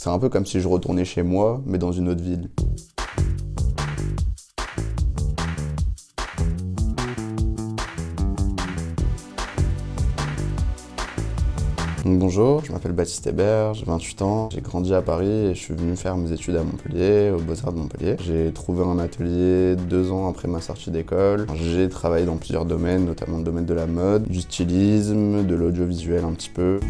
C'est un peu comme si je retournais chez moi, mais dans une autre ville. Donc bonjour, je m'appelle Baptiste Hébert, j'ai 28 ans, j'ai grandi à Paris et je suis venu faire mes études à Montpellier, aux Beaux-Arts de Montpellier. J'ai trouvé un atelier 2 ans après ma sortie d'école. J'ai travaillé dans plusieurs domaines, notamment le domaine de la mode, du stylisme, de l'audiovisuel un petit peu.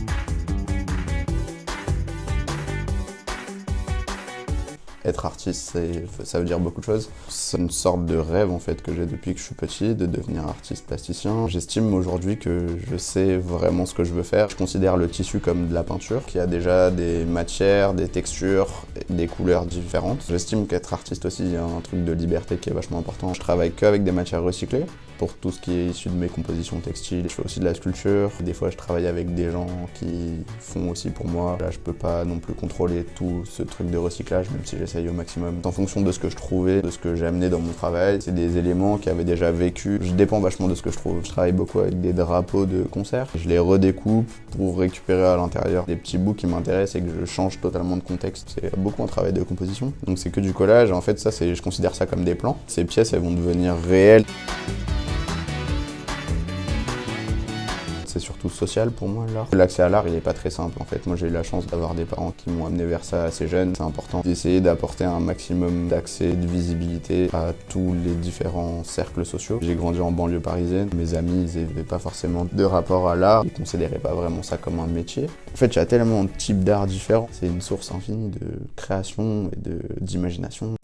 Être artiste, ça veut dire beaucoup de choses. C'est une sorte de rêve en fait que j'ai depuis que je suis petit, de devenir artiste plasticien. J'estime aujourd'hui que je sais vraiment ce que je veux faire. Je considère le tissu comme de la peinture, qui a déjà des matières, des textures, des couleurs différentes. J'estime qu'être artiste aussi, il y a un truc de liberté qui est vachement important. Je travaille qu'avec des matières recyclées, pour tout ce qui est issu de mes compositions textiles. Je fais aussi de la sculpture. Des fois, je travaille avec des gens qui font aussi pour moi. Là, je peux pas non plus contrôler tout ce truc de recyclage, même si j'essaye au maximum. En fonction de ce que je trouvais, de ce que j'ai amené dans mon travail, c'est des éléments qui avaient déjà vécu. Je dépends vachement de ce que je trouve. Je travaille beaucoup avec des drapeaux de concert. Je les redécoupe pour récupérer à l'intérieur des petits bouts qui m'intéressent et que je change totalement de contexte. C'est beaucoup un travail de composition. Donc c'est que du collage. En fait, ça, je considère ça comme des plans. Ces pièces, elles vont devenir réelles. C'est surtout social pour moi, l'art. L'accès à l'art, il est pas très simple en fait. Moi, j'ai eu la chance d'avoir des parents qui m'ont amené vers ça assez jeune. C'est important d'essayer d'apporter un maximum d'accès, de visibilité à tous les différents cercles sociaux. J'ai grandi en banlieue parisienne. Mes amis, ils n'avaient pas forcément de rapport à l'art. Ils considéraient pas vraiment ça comme un métier. En fait, il y a tellement de types d'art différents. C'est une source infinie de création et d'imagination.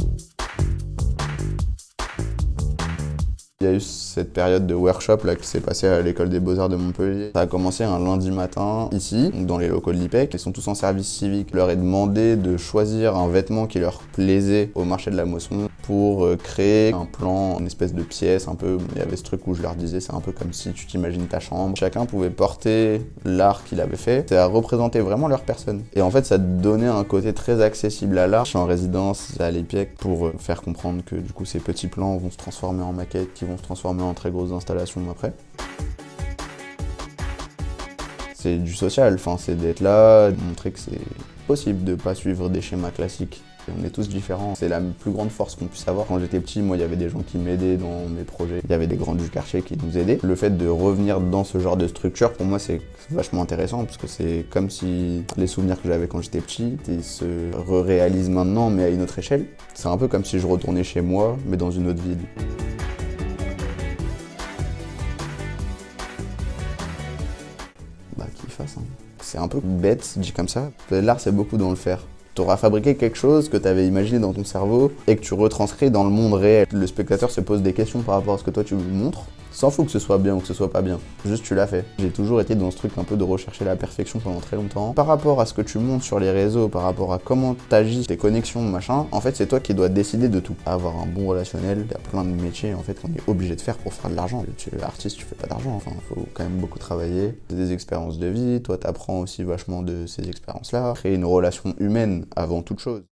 Il y a eu cette période de workshop là, qui s'est passée à l'école des Beaux-Arts de Montpellier. Ça a commencé un lundi matin, ici, dans les locaux de l'IPEC. Ils sont tous en service civique. Je leur ai demandé de choisir un vêtement qui leur plaisait au marché de la Mosson pour créer un plan, une espèce de pièce un peu. Il y avait ce truc où je leur disais, c'est un peu comme si tu t'imagines ta chambre. Chacun pouvait porter l'art qu'il avait fait. Ça représentait vraiment leur personne. Et en fait, ça donnait un côté très accessible à l'art. Je suis en résidence à l'IPEC pour faire comprendre que du coup, ces petits plans vont se transformer en maquettes, qui vont se transformer en très grosses installations après. C'est du social, enfin, c'est d'être là, de montrer que c'est possible de pas suivre des schémas classiques. On est tous différents, c'est la plus grande force qu'on puisse avoir. Quand j'étais petit, moi, il y avait des gens qui m'aidaient dans mes projets. Il y avait des grands du quartier qui nous aidaient. Le fait de revenir dans ce genre de structure, pour moi, c'est vachement intéressant parce que c'est comme si les souvenirs que j'avais quand j'étais petit, ils se réalisent maintenant, mais à une autre échelle. C'est un peu comme si je retournais chez moi, mais dans une autre ville. Qu'il fasse. C'est un peu bête, dit comme ça. L'art, c'est beaucoup dans le faire. Tu auras fabriqué quelque chose que tu avais imaginé dans ton cerveau et que tu retranscris dans le monde réel. Le spectateur se pose des questions par rapport à ce que toi tu lui montres. S'en fout que ce soit bien ou que ce soit pas bien. Juste tu l'as fait. J'ai toujours été dans ce truc un peu de rechercher la perfection pendant très longtemps. Par rapport à ce que tu montres sur les réseaux, par rapport à comment t'agis, tes connexions, machin, en fait c'est toi qui dois décider de tout. Avoir un bon relationnel, il y a plein de métiers en fait qu'on est obligé de faire pour faire de l'argent. Tu es artiste, tu fais pas d'argent, enfin faut quand même beaucoup travailler. C'est des expériences de vie, toi t'apprends aussi vachement de ces expériences-là. Créer une relation humaine avant toute chose.